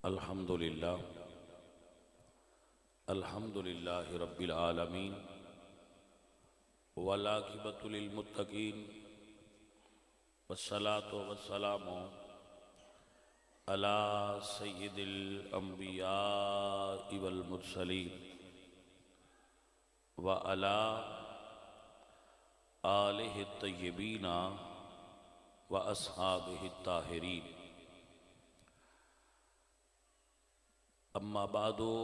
अल्हम्दुलिल्लाह अल्हम्दुलिल्लाहि रब्बिल आलमीन वल आक़िबतु लिल मुत्तक़ीन वस्सलातु वस्सलामु अला सय्यिदिल अंबियाइ वल मुरसलीन व अला आलिहि तय्यबीना व अस्हाबिहि ताहिरीन। अम्मा बादो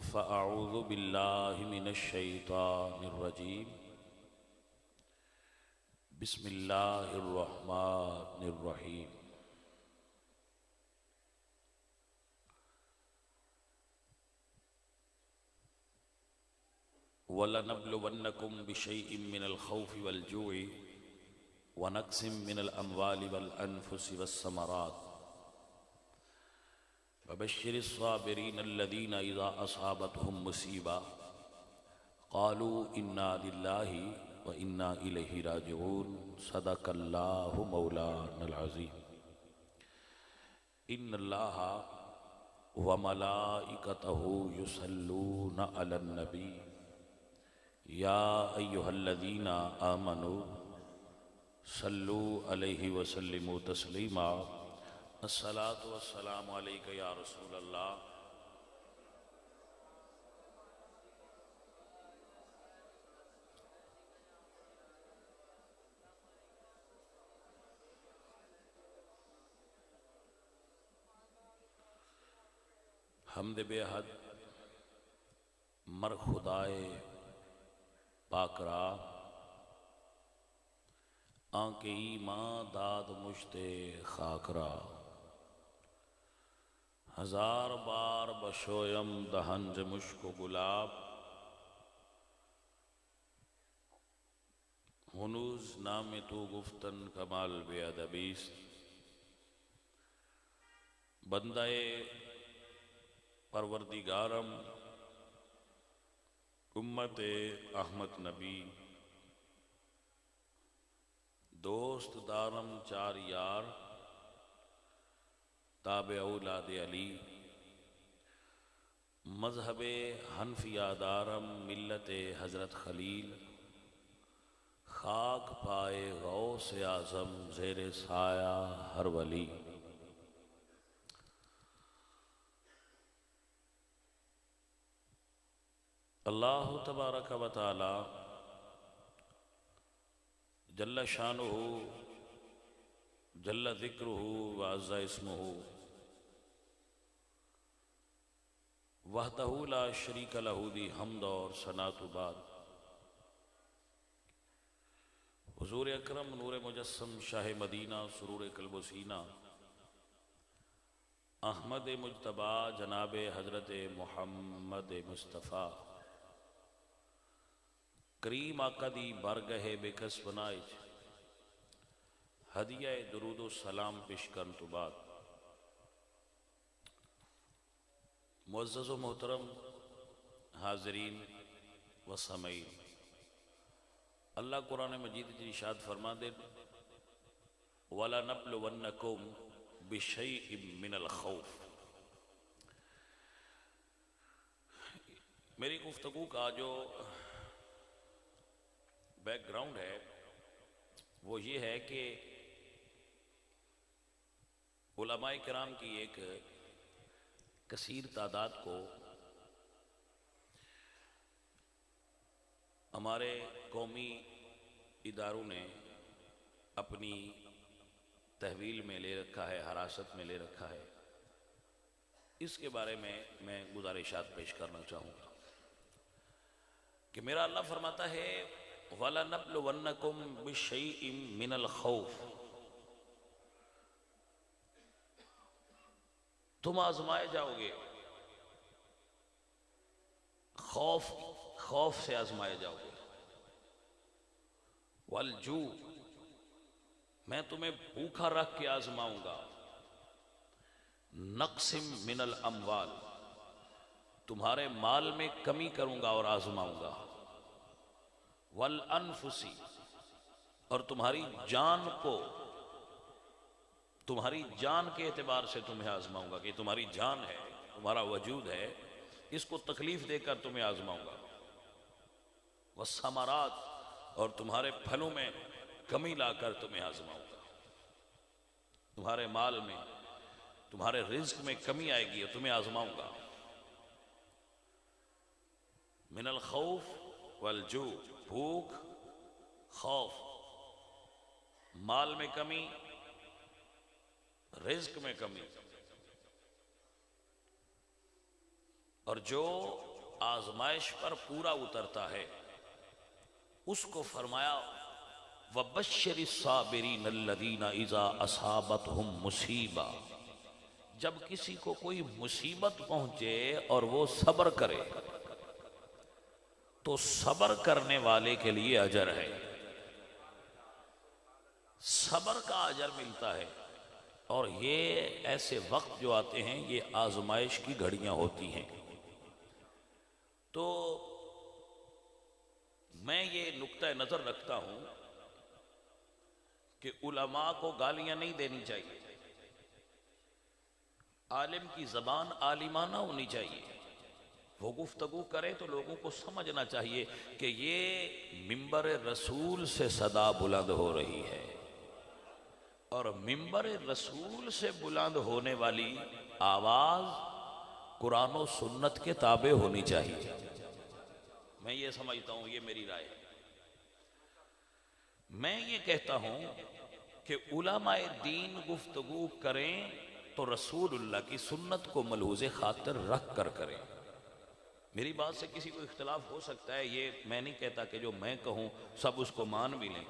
फ़अऊज़ु बिल्लाहि मिनश शैतानिर रजीम। बिस्मिल्लाहिर रहमानिर रहीम। वलनब्लुवन्नकुम बिशैइन मिनल खौफ़ि वल जूइ व नक़्सिम मिनल अम्वालि वल अनफुसि वस्समरात वबश्शिरिस साबिरीन अल्लज़ीना इज़ा असाबतहुम मुसीबा क़ालू इन्ना लिल्लाहि व इन्ना इलैहि राजिऊन। सदक़ल्लाहु मौलानल अज़ीम। इन्नल्लाहा व मलाइकतहु युसल्लूना अलन नबी या अय्युहल्लज़ीना आमनू सल्लू अलैहि व सल्लिमू तस्लीमा। अस्सलातु वस्सलामु अलैका या रसूल अल्लाह। हम्द बेहद मर खुदाए पाकरा आंके ईमां दाद मुश्ते खाकरा। हजार बार बशोयम दहंज मुश्को गुलाब हुनूज नाम तो गुफ्तन कमाल बेअदबीस। बंदाए परवरदिगारम उम्मते अहमद नबी दोस्त दारम चार यार ताबे औलाद अली मजहबे हनफिया दारम मिल्लते हजरत खलील खाक पाए गौस आजम ज़ेरे साया हर वली। अल्लाह तबारक व तआला जल्ल शानुहु जल्ल ज़िक्रुहु व अज़्ज़ा इस्मुहु वहदहु ला शरीक लहू दी हम्द और सनातु बाद। हुज़ूर अकरम नूर मुजस्सम शाह मदीना सुरूर क़ल्ब सीना अहमद मुज्तबा जनाब हज़रत मुहम्मद मुस्तफ़ा करीम आका दी बारगाहे बेकस बनाए हदिया दुरूदो सलाम पेश करन तो बाद मुअज़्ज़ज़ व मोहतरम हाज़रीन व समईन, अल्लाह कुरान मजीद की इरशाद फरमा दे वलनब्लुवन्नकुम बिशैइन मिनल खौफ। मेरी गुफ्तगू का जो बैकग्राउंड है वो ये है कि उलमाए किराम की एक कसीर तादाद को हमारे कौमी इदारों ने अपनी तहवील में ले रखा है, हरासत में ले रखा है। इसके बारे में मैं गुजारिशात पेश करना चाहूँगा कि मेरा अल्लाह फरमाता है वलनब्लुवन्नकुम बिशैइन मिनल खौफ। तुम आजमाए जाओगे, खौफ से आजमाए जाओगे। वल जू, मैं तुम्हें भूखा रख के आजमाऊंगा। नक्सिम मिनल अमवाल, तुम्हारे माल में कमी करूंगा और आजमाऊंगा। वल अनफुसी, और तुम्हारी जान को तुम्हारी जान के एतबार से तुम्हें आजमाऊंगा कि तुम्हारी जान है, तुम्हारा वजूद है, इसको तकलीफ देकर तुम्हें आजमाऊंगा। वस्समरात, और तुम्हारे फलों में कमी लाकर तुम्हें आजमाऊंगा। तुम्हारे माल में, तुम्हारे रिज्क में कमी आएगी और तुम्हें आजमाऊंगा। मिनल खौफ वल जू, भूख, खौफ, माल में कमी, रिज्क में कमी। और जो आजमाइश पर पूरा उतरता है उसको फरमाया वबश्शिर साबिरीन अल्लज़ीना इज़ा असाबतहुम मुसीबा, जब किसी को कोई मुसीबत पहुंचे और वो सब्र करे तो सब्र करने वाले के लिए अजर है, सब्र का अजर मिलता है। और ये ऐसे वक्त जो आते हैं ये आजमाइश की घड़ियां होती हैं। तो मैं ये नुक्ता नजर रखता हूं कि उलमा को गालियां नहीं देनी चाहिए, आलिम की जबान आलिमाना होनी चाहिए। वो गुफ्तगू करे तो लोगों को समझना चाहिए कि ये मिंबर रसूल से सदा बुलंद हो रही है, और मिंबर रसूल से बुलंद होने वाली आवाज कुरान और सुन्नत के ताबे होनी चाहिए। मैं ये समझता हूं, ये मेरी राय है। मैं ये कहता हूं कि उलमाए दीन गुफ्तगू करें तो रसूलुल्लाह की सुन्नत को मलहूज़े खातिर रख कर करें। मेरी बात से किसी को इख्तलाफ हो सकता है, ये मैं नहीं कहता कि जो मैं कहूं सब उसको मान भी लें।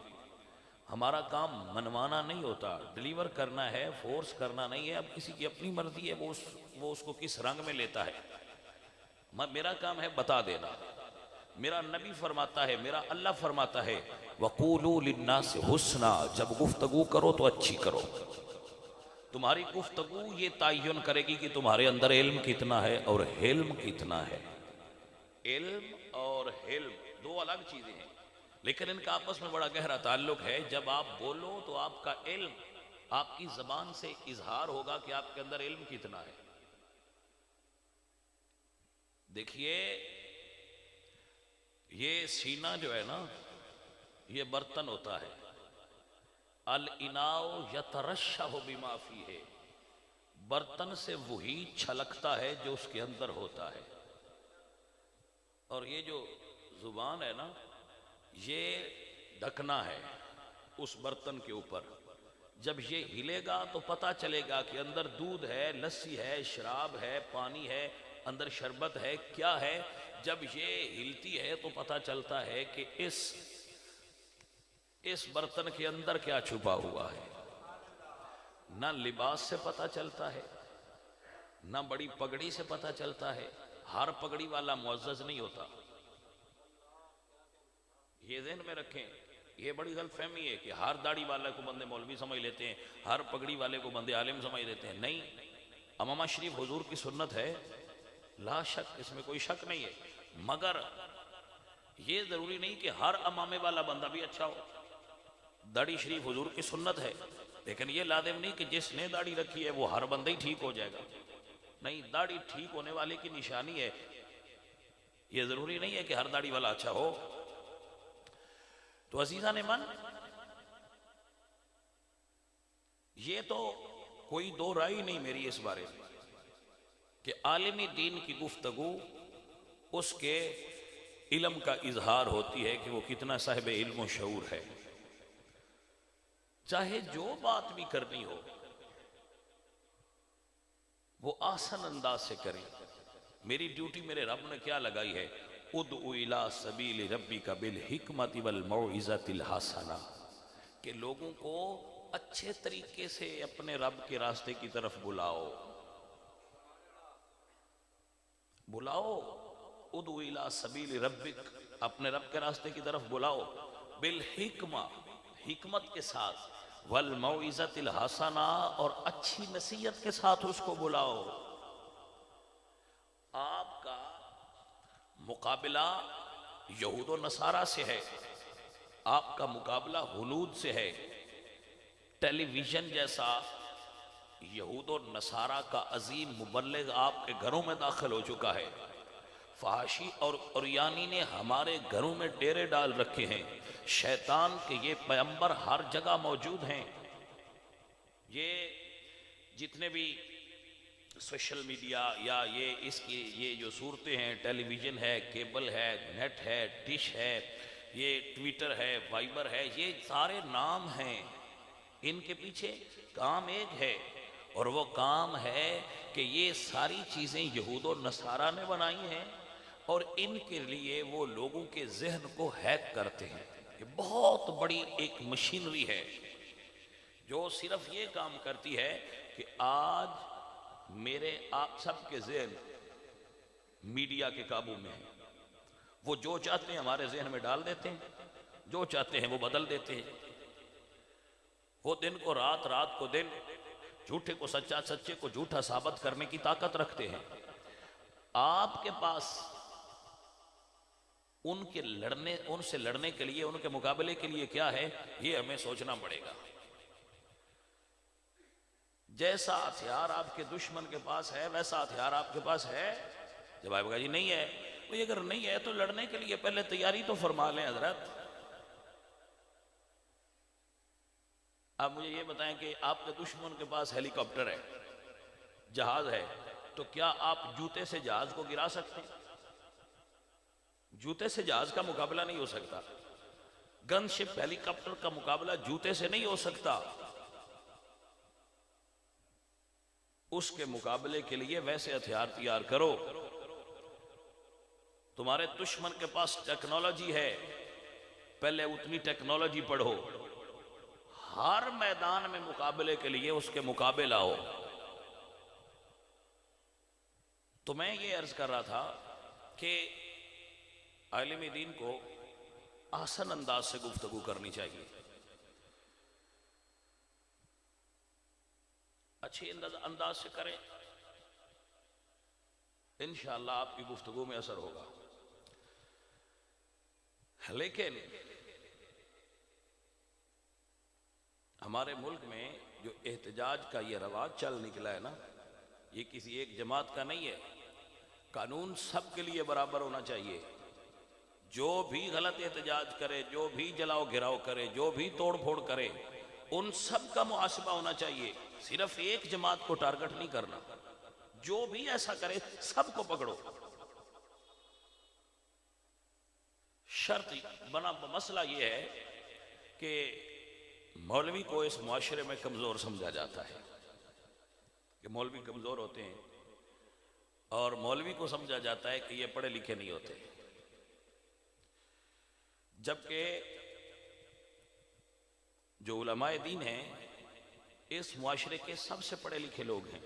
हमारा काम मनवाना नहीं होता, डिलीवर करना है, फोर्स करना नहीं है। अब किसी की अपनी मर्जी है, वो उसको किस रंग में लेता है। मेरा काम है बता देना। मेरा नबी फरमाता है, मेरा अल्लाह फरमाता है वक़ूलू लिन्नासि हुस्ना, जब गुफ्तगू करो तो अच्छी करो। तुम्हारी गुफ्तगू ये तयन करेगी कि तुम्हारे अंदर इल्म कितना है और हिल्म कितना है। इल्म और हिल्म दो अलग चीजें हैं, लेकिन इनका आपस में बड़ा गहरा ताल्लुक है। जब आप बोलो तो आपका इल्म, आपकी जबान से इजहार होगा कि आपके अंदर इल्म कितना है। देखिए, ये सीना जो है ना, ये बर्तन होता है। अल इनाओ यतरश्शहु बिमा फीहे, बर्तन से वही छलकता है जो उसके अंदर होता है। और ये जो जुबान है ना, ये ढकना है उस बर्तन के ऊपर। जब ये हिलेगा तो पता चलेगा कि अंदर दूध है, लस्सी है, शराब है, पानी है, अंदर शरबत है, क्या है। जब ये हिलती है तो पता चलता है कि इस बर्तन के अंदर क्या छुपा हुआ है। ना लिबास से पता चलता है, ना बड़ी पगड़ी से पता चलता है। हर पगड़ी वाला मुअज़्ज़ज़ नहीं होता, ये ज़हन में रखें। ये बड़ी गलतफहमी है कि हर दाढ़ी वाले को बंदे मौलवी समझ लेते हैं, हर पगड़ी वाले को बंदे आलिम समझ लेते हैं। नहीं, अमामा शरीफ हुजूर की सुन्नत है, ला शक, इसमें कोई शक नहीं है। मगर ये जरूरी नहीं कि हर अमामे वाला बंदा भी अच्छा हो। दाढ़ी शरीफ हुजूर की सुन्नत है, लेकिन ये लाजिम नहीं कि जिसने दाढ़ी रखी है वो हर बंदा ही ठीक हो जाएगा। नहीं, दाढ़ी ठीक होने वाले की निशानी है। ये जरूरी नहीं है कि हर दाढ़ी वाला अच्छा हो। तो अजीजा ने मन, ये तो कोई दो राय नहीं मेरी इस बारे में कि आलिमी दीन की गुफ्तगू उसके इल्म का इजहार होती है कि वो कितना साहिब इल्म और शऊर है। चाहे जो बात भी करनी हो वो आसान अंदाज से करें। मेरी ड्यूटी मेरे रब ने क्या लगाई है, उदउ इला सबील रब्बिका बिल हिकमति वल मौइज़तिल हसना, कि लोगों को अच्छे तरीके से अपने रब के रास्ते की तरफ बुलाओ। उदउ इला सबील रब्बिक, अपने रब के रास्ते की तरफ बुलाओ। बिल हिकमा, हिकमत के साथ, वल मौइज़तिल हसना, और अच्छी नसीहत के साथ उसको बुलाओ। आपका मुकाबला यहूद और नसारा से है, आपका मुकाबला हुनूद से है। टेलीविजन जैसा यहूद और नसारा का अजीम मुबल्लिग आपके घरों में दाखिल हो चुका है। फहाशी और उरियानी ने हमारे घरों में डेरे डाल रखे हैं। शैतान के ये पैगंबर हर जगह मौजूद हैं। ये जितने भी सोशल मीडिया या ये जो सूरतें हैं, टेलीविज़न है, केबल है, नेट है, डिश है, ये ट्विटर है, वाइबर है, ये सारे नाम हैं। इनके पीछे काम एक है, और वो काम है कि ये सारी चीज़ें यहूद और नसारा ने बनाई हैं और इनके लिए वो लोगों के जहन को हैक करते हैं। ये बहुत बड़ी एक मशीनरी है जो सिर्फ ये काम करती है कि आज मेरे आप सबके जहन मीडिया के काबू में है। वो जो चाहते हैं हमारे जहन में डाल देते हैं, जो चाहते हैं वो बदल देते हैं। वो दिन को रात, रात को दिन, झूठे को सच्चा, सच्चे को झूठा साबित करने की ताकत रखते हैं। आपके पास उनसे लड़ने के लिए, उनके मुकाबले के लिए क्या है, ये हमें सोचना पड़ेगा। जैसा हथियार आपके दुश्मन के पास है वैसा हथियार आपके पास है। जवाब होगा जी नहीं है। तो अगर नहीं है तो लड़ने के लिए पहले तैयारी तो फरमा लें हजरत। आप मुझे ये बताएं कि आपके दुश्मन के पास हेलीकॉप्टर है, जहाज है, तो क्या आप जूते से जहाज को गिरा सकते हैं? जूते से जहाज का मुकाबला नहीं हो सकता। गनशिप हेलीकॉप्टर का मुकाबला जूते से नहीं हो सकता। उसके मुकाबले के लिए वैसे हथियार तैयार करो। तुम्हारे दुश्मन के पास टेक्नोलॉजी है, पहले उतनी टेक्नोलॉजी पढ़ो। हर मैदान में मुकाबले के लिए उसके मुकाबले लाओ। तो मैं ये अर्ज कर रहा था कि आलिम दीन को आसान अंदाज से गुफ्तगू करनी चाहिए, अच्छे अंदाज से करें, इंशाअल्लाह आपकी गुफ्तगू में असर होगा। लेकिन हमारे मुल्क में जो एहतजाज का ये रवाज चल निकला है ना, ये किसी एक जमात का नहीं है। कानून सबके लिए बराबर होना चाहिए। जो भी गलत एहतजाज करे, जो भी जलाओ घिराव करे, जो भी तोड़ फोड़ करे, उन सब का मुआसबा होना चाहिए। सिर्फ एक जमात को टारगेट नहीं करना। जो भी ऐसा करे सबको पकड़ो। शर्त बना मसला यह है कि मौलवी को इस मुआशरे में कमजोर समझा जाता है कि मौलवी कमजोर होते हैं, और मौलवी को समझा जाता है कि ये पढ़े लिखे नहीं होते, जबकि जो उलमाए दीन हैं इस मुआशरे के सबसे पढ़े लिखे लोग हैं।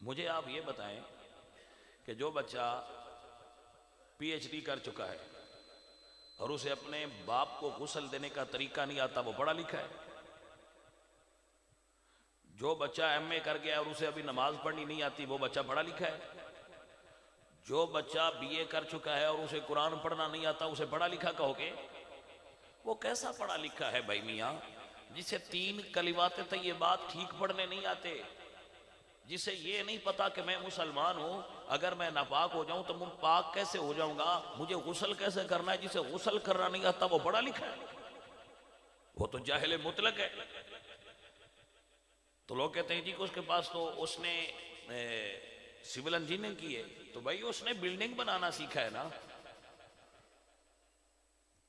मुझे आप ये बताएं कि जो बच्चा पीएचडी कर चुका है और उसे अपने बाप को गुस्ल देने का तरीका नहीं आता, वो पढ़ा लिखा है? जो बच्चा एमए कर गया और उसे अभी नमाज पढ़नी नहीं आती, वो बच्चा पढ़ा लिखा है? जो बच्चा बीए कर चुका है और उसे कुरान पढ़ना नहीं आता, उसे पढ़ा लिखा कहोगे? वो कैसा पढ़ा लिखा है भाई मियाँ, जिसे 3 कलिमात तय्यबात ठीक पढ़ने नहीं आते, जिसे ये नहीं पता कि मैं मुसलमान हूं, अगर मैं नापाक हो जाऊं तो मैं पाक कैसे हो जाऊंगा, मुझे गुस्ल कैसे करना है, जिसे गुस्ल करना नहीं आता वो पढ़ा लिखा है? वो तो जाहिल मुतलक है। तो लोग कहते हैं जी कि उसके पास तो उसने सिविल इंजीनियरिंग की है, तो भाई उसने बिल्डिंग बनाना सीखा है ना।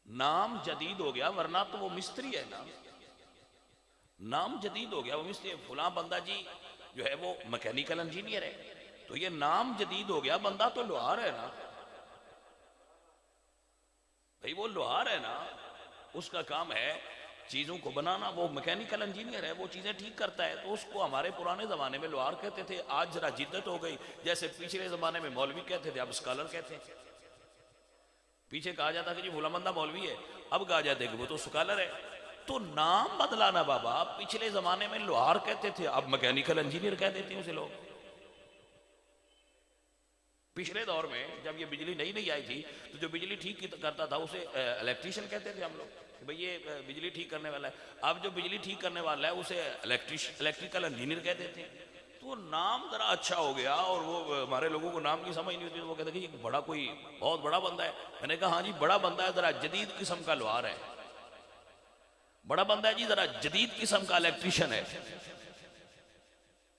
नाम जदीद हो गया, वरना तो वो मिस्त्री है ना। नाम जदीद हो गया, वो मिस्त्री। फुला बंदा जी जो है वो मैकेनिकल इंजीनियर है, तो ये नाम जदीद हो गया, बंदा तो लोहार है ना भाई। वो लोहार है ना, उसका काम है चीजों को बनाना। वो मैकेनिकल इंजीनियर है, वो चीजें ठीक करता है। तो उसको हमारे पुराने जमाने में लोहार कहते थे, आज जरा जिद्दत हो गई। जैसे पिछले जमाने में मौलवी कहते थे, अब स्कॉलर कहते हैं। पीछे कहा जाता कि जी फुलामंदा मौलवी है, अब कहा जाता है कि वो तो स्कॉलर है। तो नाम बदला ना बाबा। पिछले जमाने में लोहार कहते थे, अब मैकेनिकल इंजीनियर कह देते हैं उसे लोग। पिछले दौर में जब ये बिजली नई नई आई थी तो जो बिजली ठीक करता था उसे इलेक्ट्रीशियन कहते थे हम लोग, भाई ये बिजली ठीक करने वाला है। अब जो बिजली ठीक करने वाला है उसे इलेक्ट्रिकल इंजीनियर कहते थे। तो नाम जरा अच्छा हो गया, और वो हमारे लोगों को नाम की समझ नहीं होती, तो वो कहते कि ये बड़ा कोई बहुत बड़ा बंदा है। मैंने कहा हाँ जी बड़ा बंदा है, जरा जदीद किस्म का लोहार है, बड़ा बंदा है जी, जरा जदीद किस्म का इलेक्ट्रिशियन है।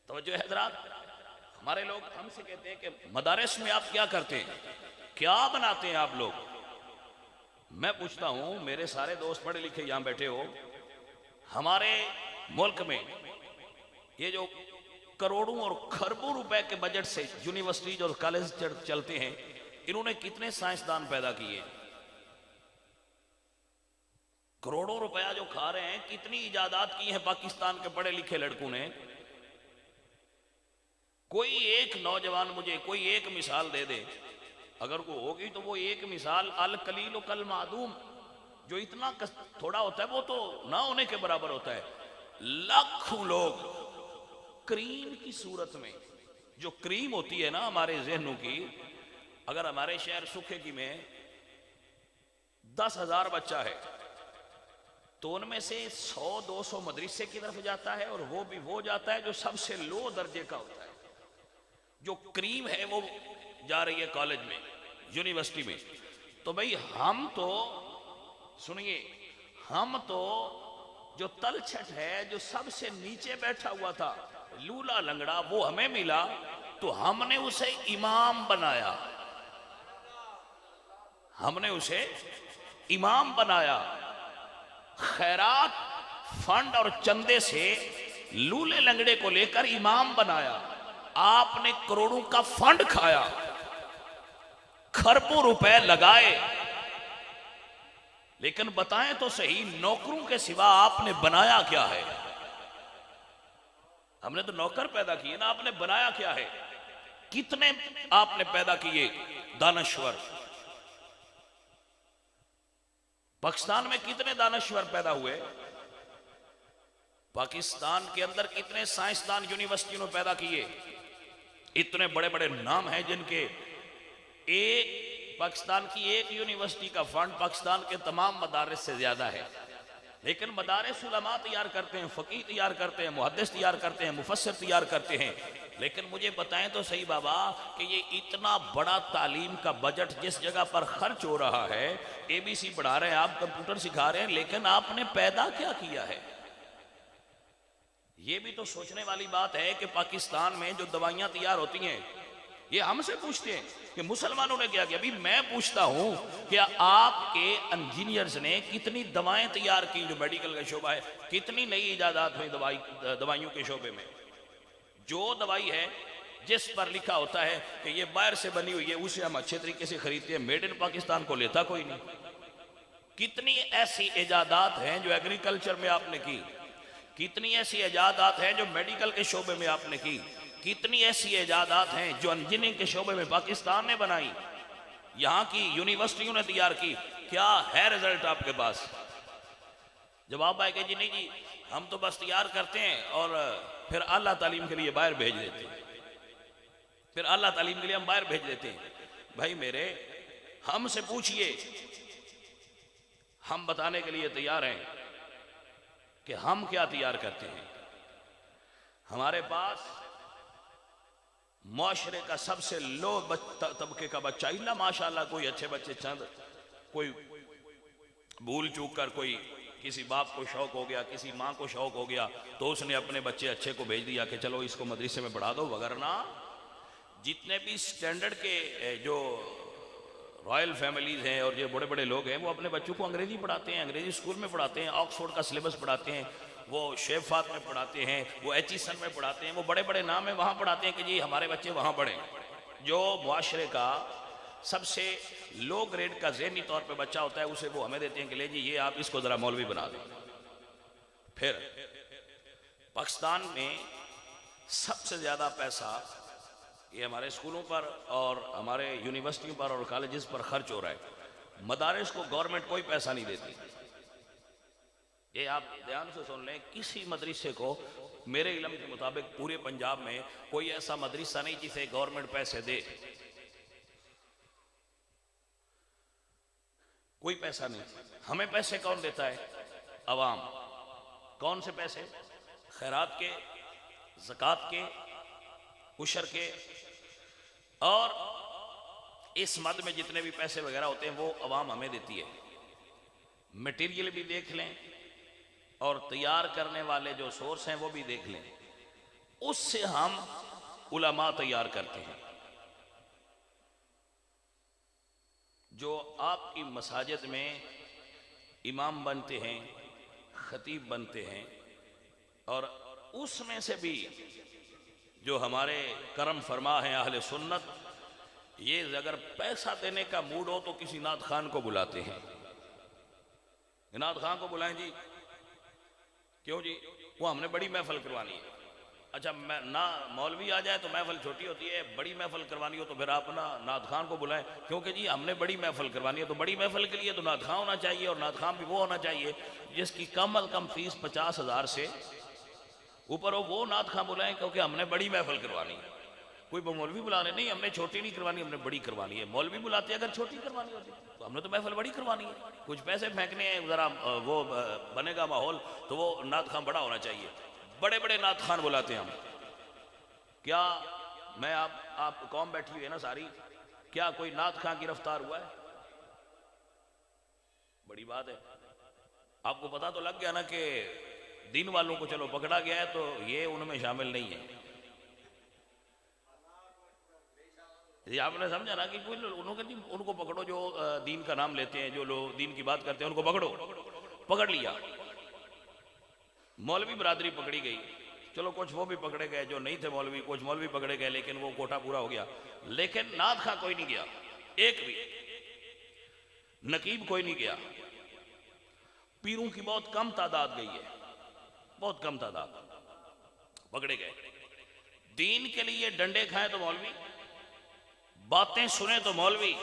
तो जो है जरा हमारे लोग हमसे कहते हैं कि मदारिस में आप क्या करते हैं, क्या बनाते हैं आप लोग। मैं पूछता हूं, मेरे सारे दोस्त पढ़े लिखे यहां बैठे हो, हमारे मुल्क में ये जो करोड़ों और खरबों रुपए के बजट से यूनिवर्सिटीज और कॉलेज चलते हैं, इन्होंने कितने साइंसदान पैदा किए। करोड़ों रुपया जो खा रहे हैं, कितनी इजादात की हैं पाकिस्तान के पढ़े लिखे लड़कों ने। कोई एक नौजवान मुझे कोई एक मिसाल दे दे, अगर वो होगी तो वो एक मिसाल अल कलील कल मादूम, जो इतना थोड़ा होता है वो तो ना होने के बराबर होता है। लाखों लोग क्रीम की सूरत में, जो क्रीम होती है ना हमारे जहनों की, अगर हमारे शहर सुखेगी में 10,000 बच्चा है तो उनमें से 100-200 मदरसे की तरफ जाता है, और वो भी वो जाता है जो सबसे लो दर्जे का होता है। जो क्रीम है वो जा रही है कॉलेज में, यूनिवर्सिटी में। तो भाई हम तो सुनिए, हम तो जो तलछट है, जो सबसे नीचे बैठा हुआ था लूला लंगड़ा, वो हमें मिला तो हमने उसे इमाम बनाया, हमने उसे इमाम बनाया। खैरात फंड और चंदे से लूले लंगड़े को लेकर इमाम बनाया। आपने करोड़ों का फंड खाया, खरबों रुपए लगाए, लेकिन बताएं तो सही, नौकरों के सिवा आपने बनाया क्या है। हमने तो नौकर पैदा किए ना, आपने बनाया क्या है। कितने आपने पैदा किए दानश्वर। पाकिस्तान में कितने दानश्वर पैदा हुए, पाकिस्तान के अंदर कितने साइंसदान यूनिवर्सिटियों ने पैदा किए। इतने बड़े बड़े नाम हैं जिनके एक पाकिस्तान की एक यूनिवर्सिटी का फंड पाकिस्तान के तमाम मदारिस से ज्यादा है। लेकिन मदारिस उलमा तैयार करते हैं, फकीह तैयार करते हैं, मुहद्दिस तैयार करते हैं, मुफस्सिर तैयार करते हैं। लेकिन मुझे बताएं तो सही बाबा कि ये इतना बड़ा तालीम का बजट जिस जगह पर खर्च हो रहा है, ABC पढ़ा रहे हैं आप, कंप्यूटर सिखा रहे हैं, लेकिन आपने पैदा क्या किया है। ये भी तो सोचने वाली बात है कि पाकिस्तान में जो दवाइयां तैयार होती हैं, ये हमसे पूछते हैं कि मुसलमानों ने क्या किया। अभी मैं पूछता हूं कि आपके इंजीनियर्स ने कितनी दवाएं तैयार की, जो मेडिकल का शोबा है, कितनी नई इजादात हुई दवाइयों के शोबे में। जो दवाई है जिस पर लिखा होता है कि ये बाहर से बनी हुई है, उसे हम अच्छे तरीके से खरीदते हैं, मेड इन पाकिस्तान को लेता कोई नहीं। कितनी ऐसी इजादात हैं जो एग्रीकल्चर में आपने की, कितनी ऐसी इजादात हैं जो मेडिकल के शोबे में आपने की, कितनी ऐसी इजादात हैं जो इंजीनियरिंग के शोबे में पाकिस्तान ने बनाई, यहाँ की यूनिवर्सिटियों ने तैयार की। क्या है रिजल्ट आपके पास। जवाब आएगा जी नहीं जी, हम तो बस तैयार करते हैं और फिर आला तालीम के लिए बाहर भेज देते हैं, फिर आला तालीम के लिए हम बाहर भेज देते हैं। भाई मेरे, हमसे पूछिए, हम बताने के लिए तैयार हैं कि हम क्या तैयार करते हैं। हमारे पास मुआशरे का सबसे लो तबके का बच्चा, इल्ला माशाल्लाह कोई अच्छे बच्चे चंद, कोई भूल चूक कर कोई किसी बाप को शौक हो गया, किसी माँ को शौक हो गया, तो उसने अपने बच्चे अच्छे को भेज दिया कि चलो इसको मदरसे में पढ़ा दो। वगरना जितने भी स्टैंडर्ड के जो रॉयल फैमिलीज हैं और जो बड़े बड़े लोग हैं, वो अपने बच्चों को अंग्रेजी पढ़ाते हैं, अंग्रेजी स्कूल में पढ़ाते हैं, ऑक्सफोर्ड का सिलेबस पढ़ाते हैं, वो शेफात में पढ़ाते हैं, वो एचिसन में पढ़ाते हैं, वो बड़े बड़े नाम है वहाँ पढ़ाते हैं कि जी हमारे बच्चे वहाँ पढ़ें। जो मुआशरे का सबसे लो ग्रेड का ज़हनी तौर पे बच्चा होता है, उसे वो हमें देते हैं कि ले जी ये आप इसको ज़रा मौलवी बना दें। फिर पाकिस्तान में सबसे ज़्यादा पैसा ये हमारे स्कूलों पर और हमारे यूनिवर्सिटियों पर और कॉलेजेस पर खर्च हो रहा है। मदारिस को गवर्नमेंट कोई पैसा नहीं देती। ये आप ध्यान से सुन लें, किसी मदरसे को मेरे इल्म के मुताबिक पूरे पंजाब में कोई ऐसा मदरसा नहीं जिसे गवर्नमेंट पैसे दे। कोई पैसा नहीं। हमें पैसे कौन देता है? अवाम। कौन से पैसे? खैरात के, ज़कात के, उशर के, और इस मद में जितने भी पैसे वगैरह होते हैं वो अवाम हमें देती है। मटेरियल भी देख लें और तैयार करने वाले जो सोर्स हैं वो भी देख लें, उससे हम उलमा तैयार करते हैं। जो आपकी मसाजिद में इमाम बनते हैं, खतीब बनते हैं, और उसमें से भी जो हमारे करम फरमा हैं अहले सुन्नत, ये अगर पैसा देने का मूड हो तो किसी नात खान को बुलाते हैं। नात खान को बुलाएं जी, क्यों जी? वो हमने बड़ी महफिल करवानी है। अच्छा, मैं ना मौलवी आ जाए तो महफिल छोटी होती है, बड़ी महफिल करवानी हो तो फिर आप ना नात खान को बुलाएं, क्योंकि जी हमने बड़ी महफिल करवानी है। तो बड़ी महफिल के लिए तो नात खान होना चाहिए, और नात खान भी वो होना चाहिए जिसकी कम अज कम फीस 50,000 से ऊपर हो, वो नात खान बुलाएं, क्योंकि हमने बड़ी महफिल करवानी है। कोई मौलवी बुला रहे नहीं, हमने छोटी नहीं करवानी, हमने बड़ी करवानी है। मौलवी बुलाते अगर छोटी करवानी होती तो हमने तो महफिल बड़ी करवानी है। कुछ पैसे फेंकने हैं, जरा वो बनेगा माहौल, तो वो नात खान बड़ा होना चाहिए। बड़े बड़े नात खान बुलाते हैं हम। क्या मैं आप कौम बैठी हुई है ना सारी, क्या कोई नात खान गिरफ्तार हुआ है? बड़ी बात है। आपको पता तो लग गया ना कि दीन वालों को चलो पकड़ा गया है, तो ये उनमें शामिल नहीं है। ये आपने समझा ना कि कोई उनको पकड़ो जो दीन का नाम लेते हैं, जो लोग दीन की बात करते हैं, उनको पकड़ो। पकड़ लिया, मौलवी बरादरी पकड़ी गई, चलो कुछ वो भी पकड़े गए जो नहीं थे मौलवी, कुछ मौलवी पकड़े गए, लेकिन वो कोटा पूरा हो गया। लेकिन नात खां कोई नहीं गया, एक भी नकीब कोई नहीं गया। पीरों की बहुत कम तादाद गई है, बहुत कम तादाद पकड़े गए। दीन के लिए डंडे खाए तो मौलवी, बातें सुने तो मौलवी,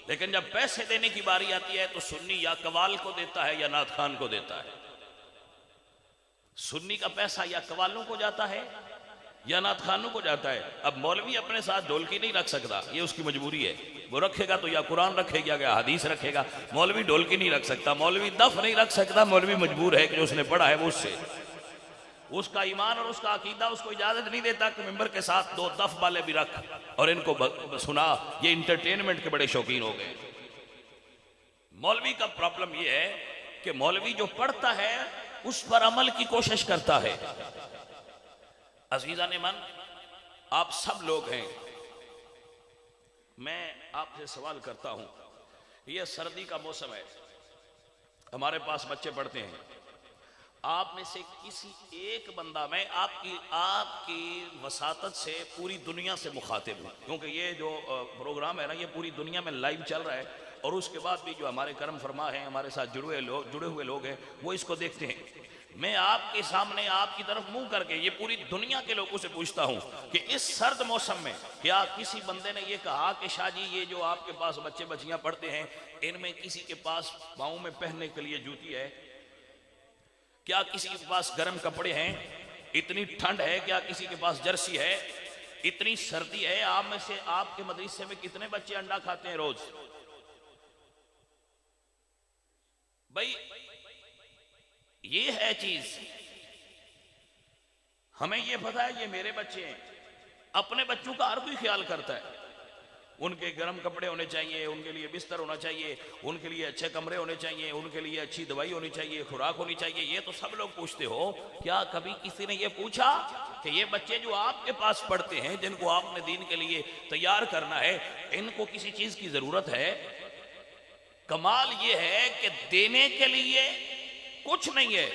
लेकिन जब पैसे देने की बारी आती है तो सुन्नी या कवाल को देता है या नात खान को देता है। सुन्नी का पैसा या कवालों को जाता है या नात खानों को जाता है। अब मौलवी अपने साथ ढोलकी नहीं रख सकता, ये उसकी मजबूरी है। वो रखेगा तो या कुरान रखेगा या हदीस रखेगा, मौलवी ढोलकी नहीं रख सकता, मौलवी दफ नहीं रख सकता। मौलवी मजबूर है कि जो उसने पढ़ा है वो उससे, उसका ईमान और उसका अकीदा उसको इजाजत नहीं देता कि मिंबर के साथ दो दफ वाले भी रख और इनको सुना। ये इंटरटेनमेंट के बड़े शौकीन हो गए। मौलवी का प्रॉब्लम ये है कि मौलवी जो पढ़ता है उस पर अमल की कोशिश करता है। अजीजा ने मन, आप सब लोग हैं, मैं आपसे सवाल करता हूं, यह सर्दी का मौसम है, हमारे पास बच्चे पढ़ते हैं, आप में से किसी एक बंदा, मैं आपकी वसातत से पूरी दुनिया से मुखातिब हूं, क्योंकि ये जो प्रोग्राम है ना, ये पूरी दुनिया में लाइव चल रहा है, और उसके बाद भी जो हमारे करम फरमा हैं, हमारे साथ जुड़े हुए लोग हैं, वो इसको देखते हैं। मैं आपके सामने आपकी तरफ मुंह करके ये पूरी दुनिया के लोगों से पूछता हूं कि इस सर्द मौसम में क्या किसी बंदे ने ये कहा कि शाह जी ये जो आपके पास बच्चे बच्चियां पढ़ते हैं, इनमें किसी के पास पाँव में पहनने के लिए जूती है? क्या किसी के पास गर्म कपड़े हैं? इतनी ठंड है, क्या किसी के पास जर्सी है? इतनी सर्दी है। आप में से आपके मदरसे में कितने बच्चे अंडा खाते हैं रोज? भाई ये है चीज, हमें ये पता है ये मेरे बच्चे हैं। अपने बच्चों का हर कोई ख्याल करता है, उनके गर्म कपड़े होने चाहिए, उनके लिए बिस्तर होना चाहिए, उनके लिए अच्छे कमरे होने चाहिए, उनके लिए अच्छी दवाई होनी चाहिए, खुराक होनी चाहिए। ये तो सब लोग पूछते हो। क्या कभी किसी ने ये पूछा कि ये बच्चे जो आपके पास पढ़ते हैं, जिनको आपने दीन के लिए तैयार करना है, इनको किसी चीज की जरूरत है? कमाल ये है कि देने के लिए कुछ नहीं है,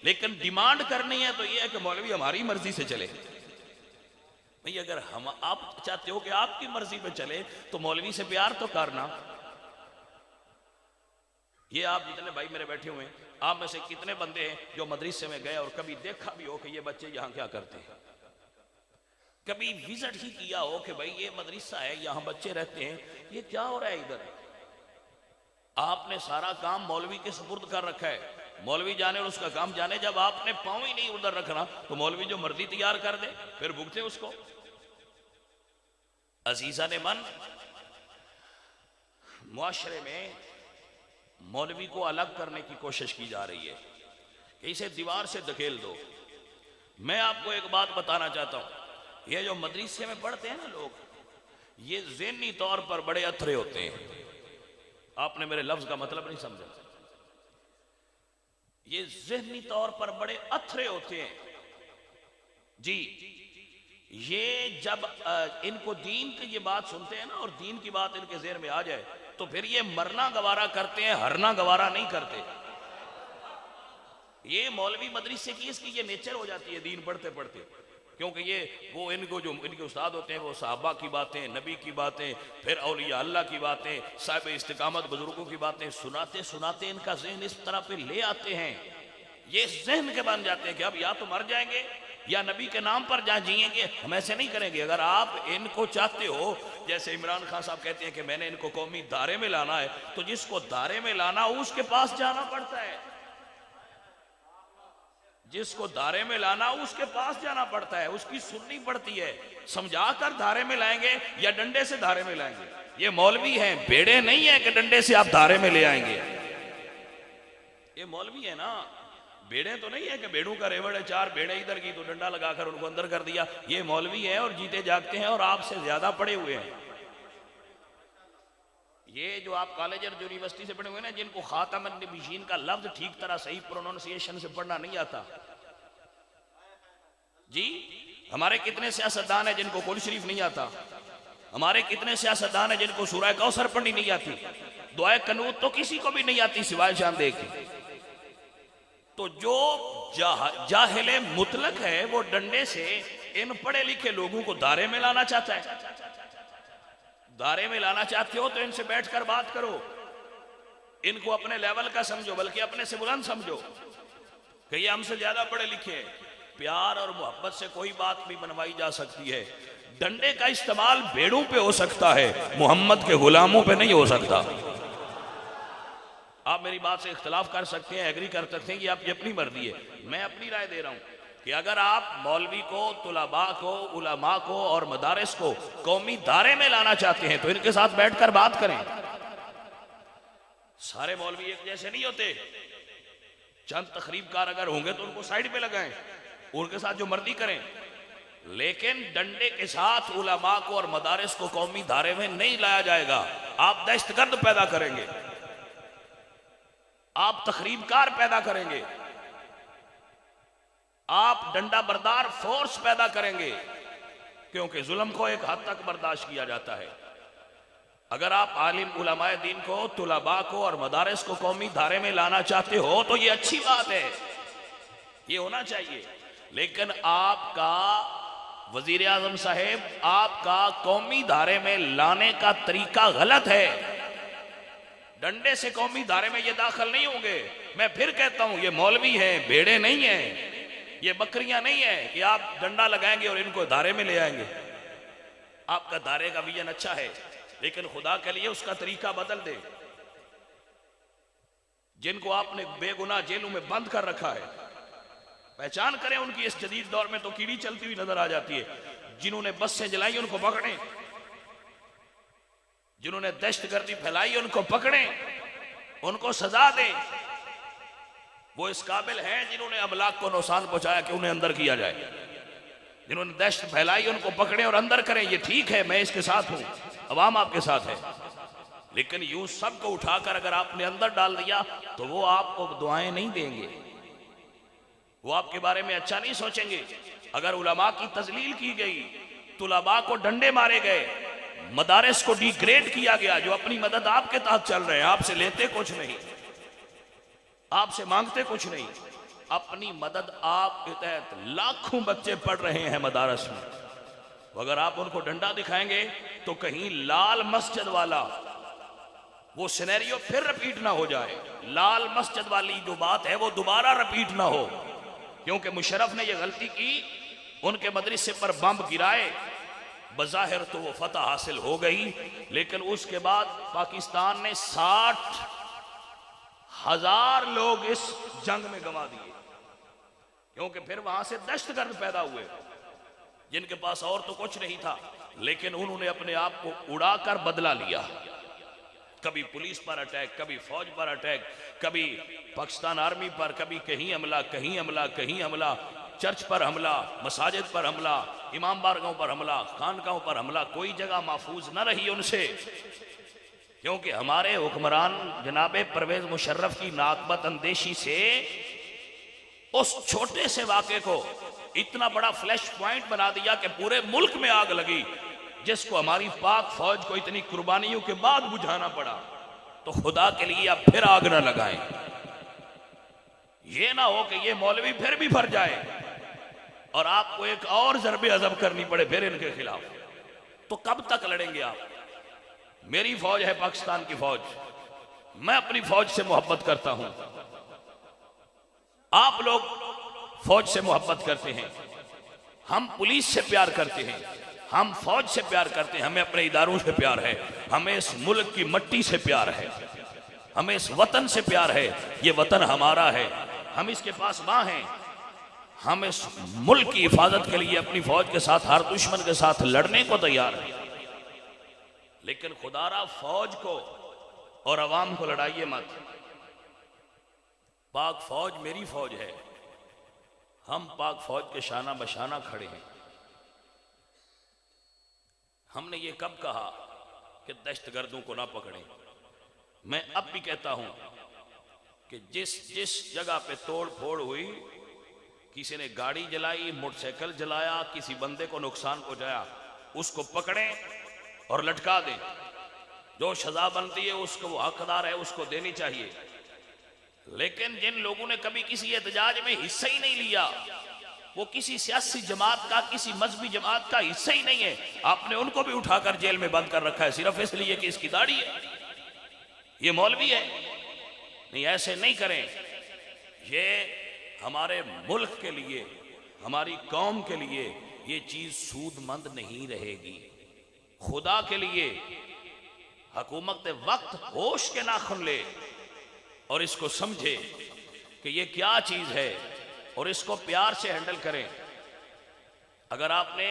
लेकिन डिमांड करनी है तो ये है कि मौलवी हमारी मर्जी से चले। भाई अगर आप चाहते हो कि आपकी मर्जी पे चले तो मौलवी से प्यार तो करना। ये आप जितने भाई मेरे बैठे हुए हैं, आप में से कितने बंदे हैं जो मदरसे में गए और कभी देखा भी हो कि ये बच्चे यहां क्या करते हैं? कभी विजिट ही किया हो कि भाई ये मदरसा है, यहां बच्चे रहते हैं, ये क्या हो रहा है इधर? आपने सारा काम मौलवी के सुपुर्द कर रखा है, मौलवी जाने और उसका काम जाने। जब आपने पांव ही नहीं उधर रखना तो मौलवी जो मर्जी तैयार कर दे, फिर भुगते उसको। अजीजा ने मन, मुआशरे में मौलवी को अलग करने की कोशिश की जा रही है कि इसे दीवार से धकेल दो। मैं आपको एक बात बताना चाहता हूं, ये जो मदरसे में पढ़ते हैं ना लोग, ये ज़हनी तौर पर बड़े अथरे होते हैं। आपने मेरे लफ्ज का मतलब नहीं समझा। ये ज़हनी तौर पर बड़े अथरे होते हैं जी। ये जब इनको दीन की ये बात सुनते हैं ना, और दीन की बात इनके ज़हन में आ जाए, तो फिर ये मरना गवारा करते हैं, हरना गवारा नहीं करते। ये मौलवी मदरसे की इसकी ये नेचर हो जाती है दीन पढ़ते पढ़ते, क्योंकि ये वो इनको जो इनके उस्ताद होते हैं वो सहाबा की बातें, नबी की बातें, फिर औलिया अल्लाह की बातें, साहिब इस्तिकामत बुजुर्गों की बातें सुनाते सुनाते इनका जहन इस तरह पे ले आते हैं, ये जहन के बन जाते हैं कि अब या तो मर जाएंगे या नबी के नाम पर जहाँ जिएंगे, हम ऐसे नहीं करेंगे। अगर आप इनको चाहते हो, जैसे इमरान खान साहब कहते हैं कि मैंने इनको कौमी दायरे में लाना है, तो जिसको दायरे में लाना हो उसके पास जाना पड़ता है। जिसको दायरे में लाना हो उसके पास जाना पड़ता है, उसकी सुननी पड़ती है। समझा कर दायरे में लाएंगे या डंडे से दायरे में लाएंगे। ये मौलवी हैं, बेड़े नहीं है कि डंडे से आप दायरे में ले आएंगे। ये मौलवी है ना, बेड़े तो नहीं है कि बेड़ों का रेवड़ है, चार बेड़े इधर की तो डंडा लगाकर उनको अंदर कर दिया। ये मौलवी है और जीते जागते हैं और आपसे ज्यादा पढ़े हुए हैं। ये जो आप कॉलेज और यूनिवर्सिटी से पढ़े हुए हैं ना, जिनको खातमुन नबीयीन का लफ्ज ठीक तरह सही प्रोनाउंसिएशन से पढ़ना नहीं आता जी। हमारे कितने सियासतदान हैं जिनको कुल शरीफ नहीं आता। हमारे कितने सियासतदान हैं जिनको सूरह कौसर पढ़नी नहीं आती। दुआए कनूत तो किसी को भी नहीं आती सिवाय चांदे की। तो जो जाहिले मुतलक है वो डंडे से इन पढ़े लिखे लोगों को दायरे में लाना चाहता है। दायरे में लाना चाहते हो तो इनसे बैठकर बात करो, इनको अपने लेवल का समझो, बल्कि अपने से बुलंद समझो कि ये हमसे ज्यादा पढ़े लिखे हैं। प्यार और मोहब्बत से कोई बात भी बनवाई जा सकती है। डंडे का इस्तेमाल भेड़ों पे हो सकता है, मोहम्मद के गुलामों पे नहीं हो सकता। आप मेरी बात से इख्तलाफ कर सकते हैं, एग्री कर सकते हैं कि आप ये अपनी मर्जी है। मैं अपनी राय दे रहा हूं कि अगर आप मौलवी को, तुलबा को, उलमा को और मदारिस को कौमी दायरे में लाना चाहते हैं तो इनके साथ बैठकर बात करें। सारे मौलवी एक जैसे नहीं होते। चंद तकरीबकार अगर होंगे तो उनको साइड पे लगाएं, उनके साथ जो मर्जी करें, लेकिन डंडे के साथ उलमा को और मदारिस को कौमी दायरे में नहीं लाया जाएगा। आप दहशतगर्द पैदा करेंगे, आप तकरीबकार पैदा करेंगे, आप डंडा बरदार फोर्स पैदा करेंगे, क्योंकि जुल्म को एक हद तक बर्दाश्त किया जाता है। अगर आप आलिम उलमाए दीन को, तुलबा को और मदारिस को कौमी दायरे में लाना चाहते हो तो ये अच्छी बात है, ये होना चाहिए। लेकिन आपका वजीर आजम साहेब, आपका कौमी दायरे में लाने का तरीका गलत है। डंडे से कौमी दायरे में ये दाखिल नहीं होंगे। मैं फिर कहता हूं, ये मौलवी हैं, भेड़े नहीं हैं, ये बकरियां नहीं है कि आप डंडा लगाएंगे और इनको दायरे में ले आएंगे। आपका दायरे का विजन अच्छा है, लेकिन खुदा के लिए उसका तरीका बदल दे। जिनको आपने बेगुनाह जेलों में बंद कर रखा है, पहचान करें उनकी। इस जदीद दौर में तो कीड़ी चलती हुई नजर आ जाती है। जिन्होंने बसें जलाई उनको पकड़ें, जिन्होंने दहशतगर्दी फैलाई उनको पकड़ें, उनको सजा दें। वो इस काबिल हैं जिन्होंने अमलाक को नुकसान पहुंचाया कि उन्हें अंदर किया जाए। जिन्होंने दहशत फैलाई उनको पकड़ें और अंदर करें। ये ठीक है, मैं इसके साथ हूं, अवाम आपके साथ है। लेकिन यूं सबको उठाकर अगर आपने अंदर डाल दिया तो वो आपको दुआएं नहीं देंगे, वो आपके बारे में अच्छा नहीं सोचेंगे। अगर उलमा की तजलील की गई, तुलबा को डंडे मारे गए, मदारिस को डिग्रेड किया गया, जो अपनी मदद आपके तहत चल रहे हैं, आपसे लेते कुछ नहीं, आपसे मांगते कुछ नहीं, अपनी मदद आपके तहत लाखों बच्चे पढ़ रहे हैं मदारस में। अगर आप उनको डंडा दिखाएंगे तो कहीं लाल मस्जिद वाला वो सिनेरियो फिर रिपीट ना हो जाए। लाल मस्जिद वाली जो बात है वो दोबारा रिपीट ना हो, क्योंकि मुशर्रफ ने ये गलती की, उनके मदरसे पर बम गिराए। बज़ाहिर तो वो फतह हासिल हो गई, लेकिन उसके बाद पाकिस्तान ने 60,000 लोग इस जंग में गंवा दिए, क्योंकि फिर वहां से दहशतगर्द पैदा हुए जिनके पास और तो कुछ नहीं था, लेकिन उन्होंने अपने आप को उड़ाकर बदला लिया। कभी पुलिस पर अटैक, कभी फौज पर अटैक, कभी पाकिस्तान आर्मी पर, कभी कहीं हमला, कहीं हमला, कहीं हमला, चर्च पर हमला, मसाजिद पर हमला, इमाम बारगाहों पर हमला, खानकाहों पर हमला। कोई जगह महफूज न रही उनसे, क्योंकि हमारे हुक्मरान जनाबे परवेज मुशर्रफ की नाकबत अंदेशी से उस छोटे से वाक़े को इतना बड़ा फ्लैश पॉइंट बना दिया कि पूरे मुल्क में आग लगी, जिसको हमारी पाक फौज को इतनी कुर्बानियों के बाद बुझाना पड़ा। तो खुदा के लिए अब फिर आग न लगाएं, ये ना हो कि ये मौलवी फिर भी भर जाए और आपको एक और ज़रबे अज़ब करनी पड़े फिर इनके खिलाफ। तो कब तक लड़ेंगे आप? मेरी फौज है पाकिस्तान की फौज, मैं अपनी फौज से मोहब्बत करता हूं, आप लोग फौज से मोहब्बत करते हैं, हम पुलिस से प्यार करते हैं, हम फौज से प्यार करते हैं, हमें अपने इदारों से प्यार है, हमें इस मुल्क की मट्टी से प्यार है, हमें इस वतन से प्यार है। ये वतन हमारा है, हम इसके पास मां हैं, हम इस मुल्क की हिफाजत के लिए अपनी फौज के साथ हर दुश्मन के साथ लड़ने को तैयार हैं। लेकिन खुदारा फौज को और अवाम को लड़ाइए मत। पाक फौज मेरी फौज है, हम पाक फौज के शाना बशाना खड़े हैं। हमने ये कब कहा कि दहशतगर्दों को ना पकड़ें? मैं अब भी कहता हूं कि जिस जगह पे तोड़ फोड़ हुई, किसी ने गाड़ी जलाई, मोटरसाइकिल जलाया, किसी बंदे को नुकसान पहुंचाया, उसको पकड़ें और लटका दें। जो सजा बनती है उसको, वो हकदार है, उसको देनी चाहिए। लेकिन जिन लोगों ने कभी किसी एहतजाज में हिस्सा ही नहीं लिया, वो किसी सियासी जमात का, किसी मजहबी जमात का हिस्सा ही नहीं है, आपने उनको भी उठाकर जेल में बंद कर रखा है सिर्फ इसलिए कि इसकी दाढ़ी है, ये मौलवी है। नहीं, ऐसे नहीं करें। ये हमारे मुल्क के लिए, हमारी कौम के लिए ये चीज सूदमंद नहीं रहेगी। खुदा के लिए हुकूमत वक्त होश के नाखुन ले और इसको समझे कि ये क्या चीज है और इसको प्यार से हैंडल करें। अगर आपने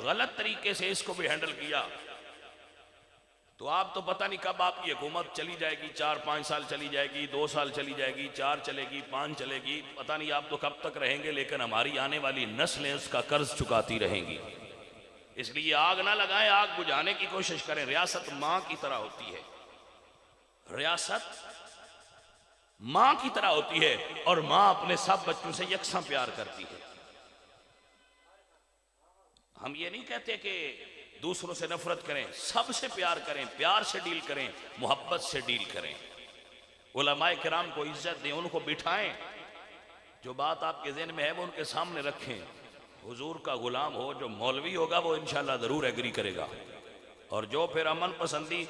गलत तरीके से इसको भी हैंडल किया तो आप तो पता नहीं कब आपकी हुकूमत चली जाएगी, 4-5 साल चली जाएगी, 2 साल चली जाएगी, 4 चलेगी, 5 चलेगी, पता नहीं आप तो कब तक रहेंगे। लेकिन हमारी आने वाली नस्लें उसका कर्ज चुकाती रहेंगी। इसलिए आग ना लगाएं, आग बुझाने की कोशिश करें। रियासत मां की तरह होती है, रियासत मां की तरह होती है और मां अपने सब बच्चों से यकसा प्यार करती है। हम ये नहीं कहते कि दूसरों से नफरत करें, सबसे प्यार करें, प्यार से डील करें, मोहब्बत से डील करें। उलमाए किराम को इज्जत दें, उनको बिठाएं, जो बात आपके ज़हन में है वो उनके सामने रखें। हुजूर का गुलाम हो, जो मौलवी होगा वो इंशाल्लाह ज़रूर एग्री करेगा, और जो फिर अमन पसंदी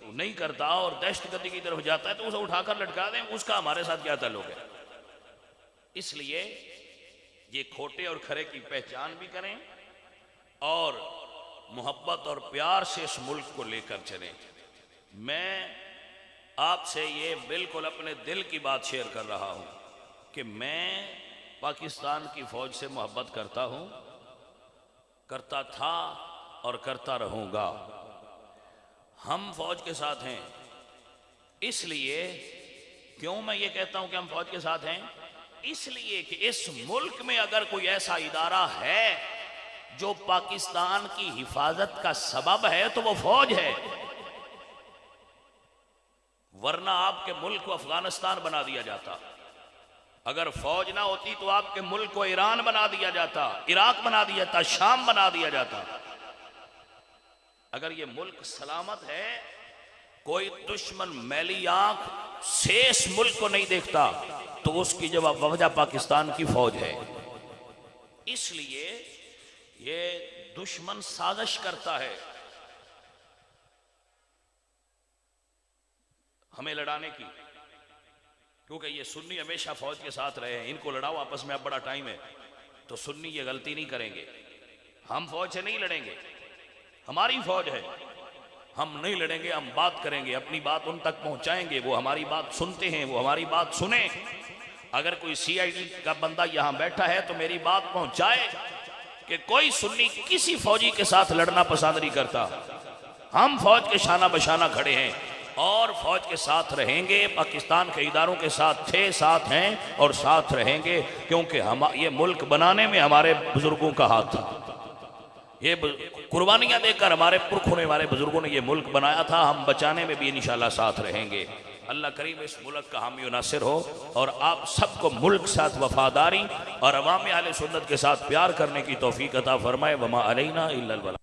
नहीं करता और दहशतगर्दी की तरफ जाता है तो उसे उठाकर लटका दें, उसका हमारे साथ क्या ताल्लुक है। इसलिए ये खोटे और खरे की पहचान भी करें और मोहब्बत और प्यार से इस मुल्क को लेकर चलें। मैं आपसे ये बिल्कुल अपने दिल की बात शेयर कर रहा हूं कि मैं पाकिस्तान की फौज से मोहब्बत करता हूं, करता था और करता रहूंगा। हम फौज के साथ हैं। इसलिए क्यों मैं ये कहता हूं कि हम फौज के साथ हैं? इसलिए कि इस मुल्क में अगर कोई ऐसा इदारा है जो पाकिस्तान की हिफाजत का सबब है तो वो फौज है। वरना आपके मुल्क को अफगानिस्तान बना दिया जाता। अगर फौज ना होती तो आपके मुल्क को ईरान बना दिया जाता, इराक बना दिया जाता, शाम बना दिया जाता। अगर ये मुल्क सलामत है, कोई दुश्मन मैली आंख से इस मुल्क को नहीं देखता, तो उसकी जवाब वजह पाकिस्तान की फौज है। इसलिए ये दुश्मन साजिश करता है हमें लड़ाने की, क्योंकि ये सुन्नी हमेशा फौज के साथ रहे हैं। इनको लड़ाओ आपस में, अब बड़ा टाइम है, तो सुन्नी ये गलती नहीं करेंगे। हम फौज से नहीं लड़ेंगे, हमारी फौज है, हम नहीं लड़ेंगे, हम बात करेंगे, अपनी बात उन तक पहुंचाएंगे, वो हमारी बात सुनते हैं, वो हमारी बात सुने। अगर कोई CID का बंदा यहां बैठा है तो मेरी बात पहुंचाए कि कोई सुन्नी किसी फौजी के साथ लड़ना पसंद नहीं करता। हम फौज के शाना बशाना खड़े हैं और फौज के साथ रहेंगे, पाकिस्तान के इदारों के साथ थे, साथ हैं और साथ रहेंगे, क्योंकि हम ये मुल्क बनाने में हमारे बुजुर्गों का हाथ था। ये कुर्बानियां देकर हमारे पुरखों ने, हमारे बुजुर्गों ने ये मुल्क बनाया था। हम बचाने में भी इंशाअल्लाह साथ रहेंगे। अल्लाह करीम इस मुल्क का हामी नासिर हो और आप सबको मुल्क साथ वफादारी और अवाम अहले सुन्नत के साथ प्यार करने की तौफीक अता फरमाए। वमा अलैना इल्लल बलाग।